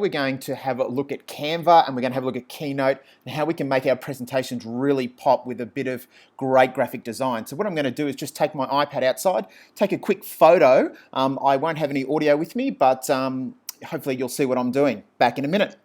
We're going to have a look at Canva, and we're going to have a look at Keynote and how we can make our presentations really pop with a bit of great graphic design. So what I'm going to do is just take my iPad outside, take a quick photo. I won't have any audio with me, but hopefully you'll see what I'm doing. Back in a minute.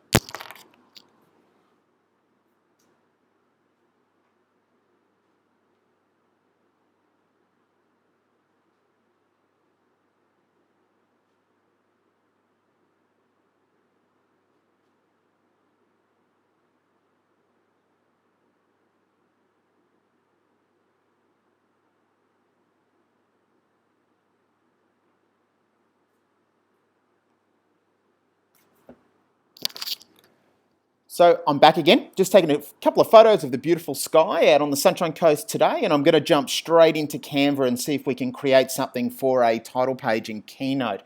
So I'm back again, just taking a couple of photos of the beautiful sky out on the Sunshine Coast today, and I'm going to jump straight into Canva and see if we can create something for a title page in Keynote.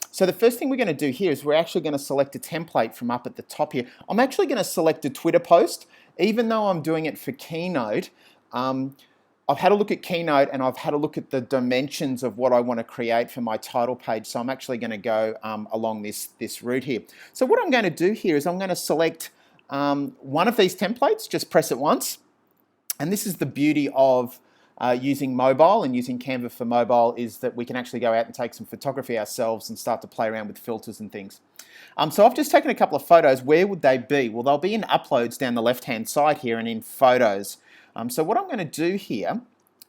So the first thing we're going to do here is we're actually going to select a template from up at the top here. I'm actually going to select a Twitter post, even though I'm doing it for Keynote. I've had a look at Keynote and I've had a look at the dimensions of what I want to create for my title page. So I'm actually going to go along this route here. So what I'm going to do here is I'm going to select one of these templates, just press it once. And this is the beauty of using mobile and using Canva for mobile, is that we can actually go out and take some photography ourselves and start to play around with filters and things. So I've just taken a couple of photos. Where would they be? Well, they'll be in uploads down the left-hand side here and in photos. So what I'm going to do here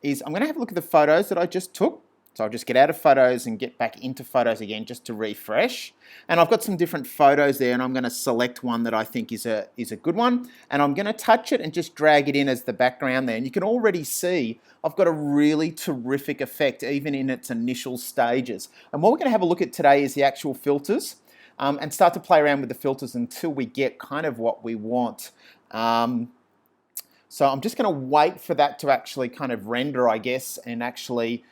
is I'm going to have a look at the photos that I just took. So I'll just get out of photos and get back into photos again just to refresh. And I've got some different photos there, and I'm going to select one that I think is a good one. And I'm going to touch it and just drag it in as the background there. And you can already see I've got a really terrific effect even in its initial stages. And what we're going to have a look at today is the actual filters and start to play around with the filters until we get kind of what we want. So I'm just going to wait for that to actually kind of render, I guess, and actually,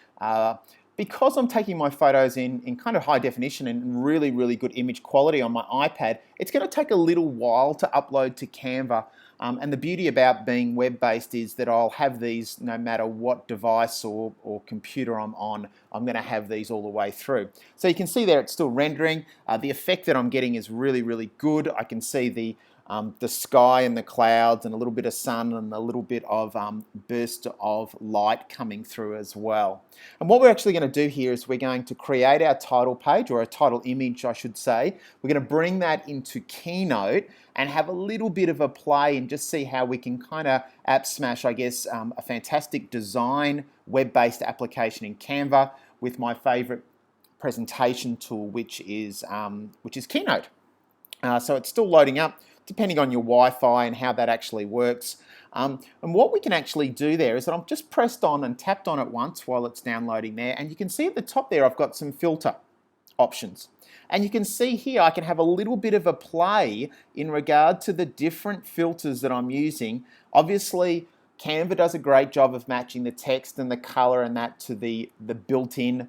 because I'm taking my photos in kind of high definition and really, really good image quality on my iPad, it's going to take a little while to upload to Canva. And the beauty about being web-based is that I'll have these no matter what device or computer I'm on. I'm going to have these all the way through. So you can see there it's still rendering. The effect that I'm getting is really, really good. I can see the sky and the clouds and a little bit of sun and a little bit of burst of light coming through as well. And what we're actually going to do here is we're going to create our title page, or a title image I should say. We're going to bring that into Keynote and have a little bit of a play and just see how we can kind of app smash, I guess, a fantastic design web-based application in Canva with my favorite presentation tool, which is Keynote. So it's still loading up, depending on your Wi-Fi and how that actually works. And what we can actually do there is that I've just pressed on and tapped on it once while it's downloading there, and you can see at the top there I've got some filter options. And you can see here I can have a little bit of a play in regard to the different filters that I'm using. Obviously, Canva does a great job of matching the text and the color and that to the built-in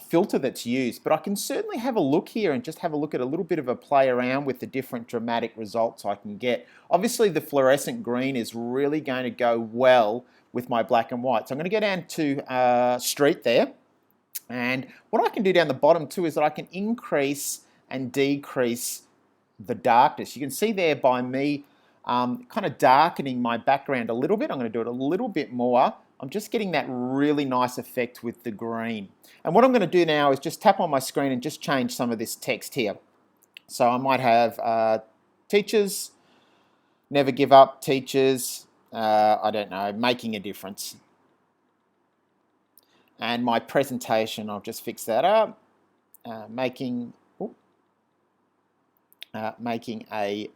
filter that's used, but I can certainly have a look here and just have a look at a little bit of a play around with the different dramatic results I can get. Obviously the fluorescent green is really going to go well with my black and white. So I'm going to go down to street there, and what I can do down the bottom too is that I can increase and decrease the darkness. You can see there by me kind of darkening my background a little bit. I'm going to do it a little bit more. I'm just getting that really nice effect with the green. And what I'm going to do now is just tap on my screen and just change some of this text here. So I might have teachers, never give up, teachers, I don't know, making a difference. And my presentation, I'll just fix that up, making a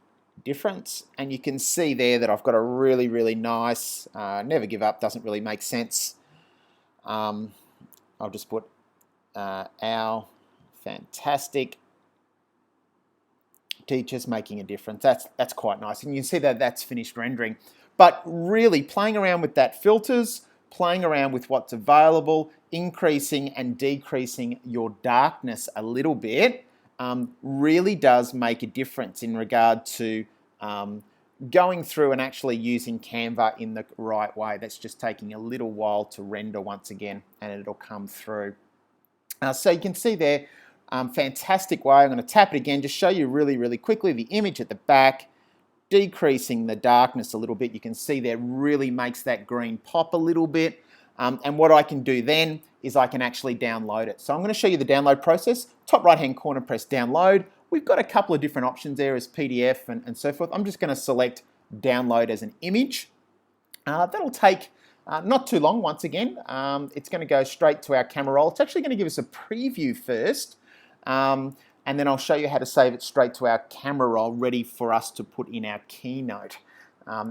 difference. And you can see there that I've got a really, really nice, never give up, doesn't really make sense. I'll just put our fantastic teachers making a difference. That's quite nice. And you can see that that's finished rendering. But really playing around with that filters, playing around with what's available, increasing and decreasing your darkness a little bit, really does make a difference in regard to going through and actually using Canva in the right way. That's just taking a little while to render once again, and it'll come through. So you can see there, Fantastic way. I'm going to tap it again, just show you really, really quickly the image at the back, decreasing the darkness a little bit. You can see there really makes that green pop a little bit. And what I can do then is I can actually download it. So I'm going to show you the download process. Top right hand corner, press download. We've got a couple of different options there as PDF and so forth. I'm just going to select download as an image. That'll take not too long once again. It's going to go straight to our camera roll. It's actually going to give us a preview first. And then I'll show you how to save it straight to our camera roll ready for us to put in our Keynote.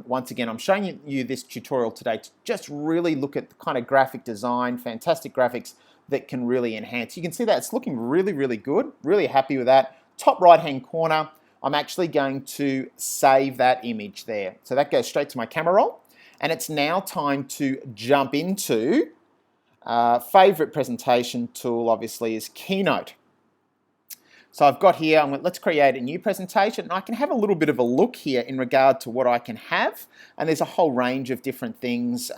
Once again, I'm showing you this tutorial today to just really look at the kind of graphic design, fantastic graphics that can really enhance. You can see that it's looking really, really good. Really happy with that. Top right-hand corner, I'm actually going to save that image there. So that goes straight to my camera roll. And it's now time to jump into favorite presentation tool, obviously, is Keynote. So I've got here, let's create a new presentation, and I can have a little bit of a look here in regard to what I can have. And there's a whole range of different things,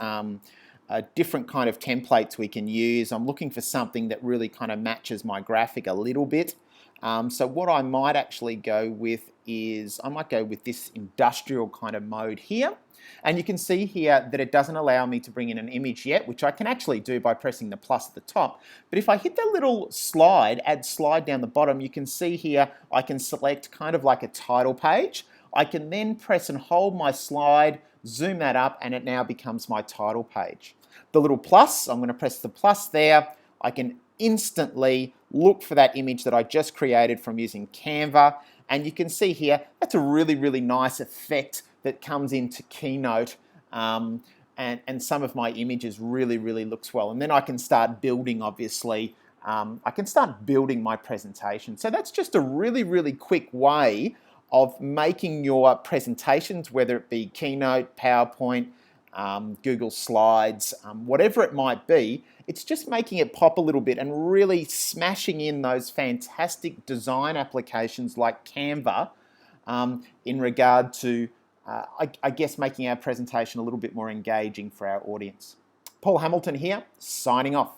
different kind of templates we can use. I'm looking for something that really kind of matches my graphic a little bit. So what I might actually go with is, I might go with this industrial kind of mode here. And you can see here that it doesn't allow me to bring in an image yet, which I can actually do by pressing the plus at the top. But if I hit the little slide, add slide down the bottom, you can see here I can select kind of like a title page. I can then press and hold my slide, zoom that up, and it now becomes my title page. The little plus, I'm going to press the plus there. I can instantly look for that image that I just created from using Canva. And you can see here, that's a really, really nice effect that comes into Keynote, and some of my images really looks well. And then I can start building, obviously, I can start building my presentation. So that's just a really quick way of making your presentations, whether it be Keynote, PowerPoint, Google Slides, whatever it might be. It's just making it pop a little bit and really smashing in those fantastic design applications like Canva in regard to I guess making our presentation a little bit more engaging for our audience. Paul Hamilton here, signing off.